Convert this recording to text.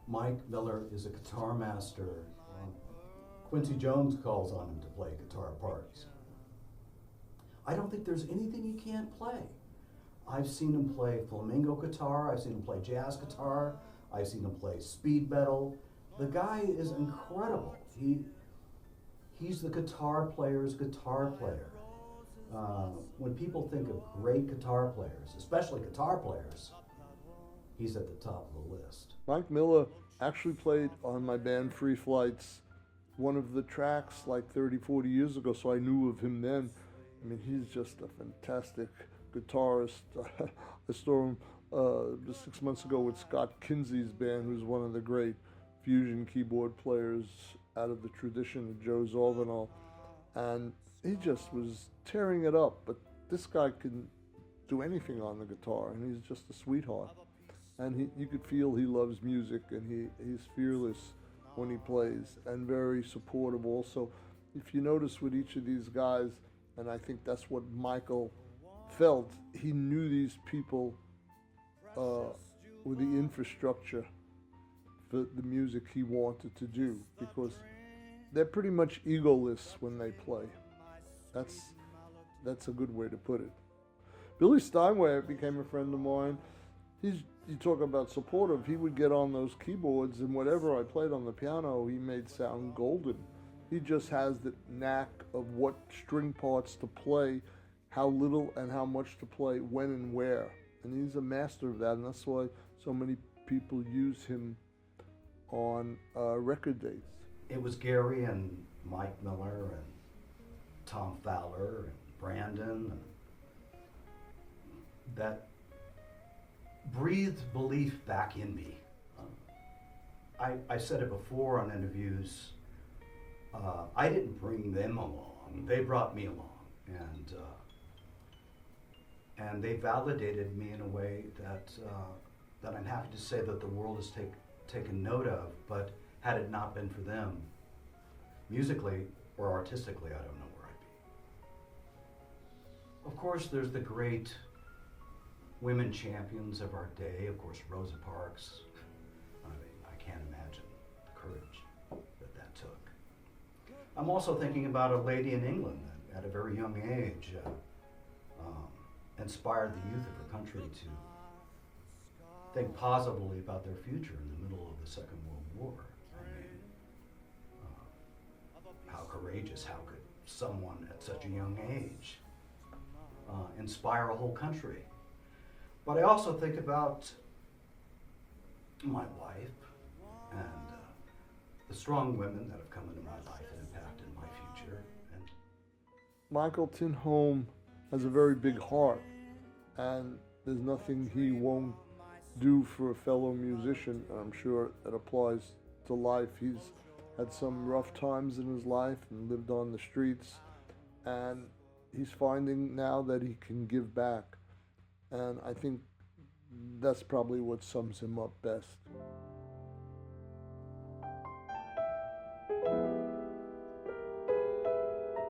Mike Miller is a guitar master. Quincy Jones calls on him to play guitar parts. I don't think there's anything he can't play. I've seen him play flamenco guitar, I've seen him play jazz guitar, I've seen him play speed metal. The guy is incredible. He's the guitar player's guitar player. When people think of great guitar players, especially guitar players, he's at the top of the list. Mike Miller actually played on my band Free Flight's one of the tracks like 30, 40 years ago, so I knew of him then. I mean, he's just a fantastic guitarist. I saw him just 6 months ago with Scott Kinsey's band, who's one of the great fusion keyboard players out of the tradition of Joe Zawinul, and he just was tearing it up. But this guy can do anything on the guitar, and he's just a sweetheart. And you could feel he loves music, and he's fearless when he plays, and very supportive also. If you notice with each of these guys, and I think that's what Michael felt, he knew these people with the infrastructure for the music he wanted to do, because they're pretty much egoless when they play. That's a good way to put it. Billy Steinway became a friend of mine. You talk about supportive, he would get on those keyboards, and whatever I played on the piano, he made sound golden. He just has the knack of what string parts to play, how little and how much to play, when and where. And he's a master of that, and that's why so many people use him on record dates. It was Gary and Mike Miller and Tom Fowler and Brandon and that breathed belief back in me. I said it before on interviews, I didn't bring them along, they brought me along, and they validated me in a way that I'm happy to say that the world has taken note of, but had it not been for them, musically or artistically, I don't know where I'd be. Of course, there's the great women champions of our day, of course, Rosa Parks. I mean, I can't imagine the courage that took. I'm also thinking about a lady in England that at a very young age inspired the youth of her country to think positively about their future in the middle of the Second World War. I mean, how courageous, how could someone at such a young age inspire a whole country? But I also think about my wife and the strong women that have come into my life and impacted my future. And Michael Tinholme has a very big heart, and there's nothing he won't do for a fellow musician, and I'm sure it applies to life. He's had some rough times in his life and lived on the streets, and he's finding now that he can give back. And I think that's probably what sums him up best.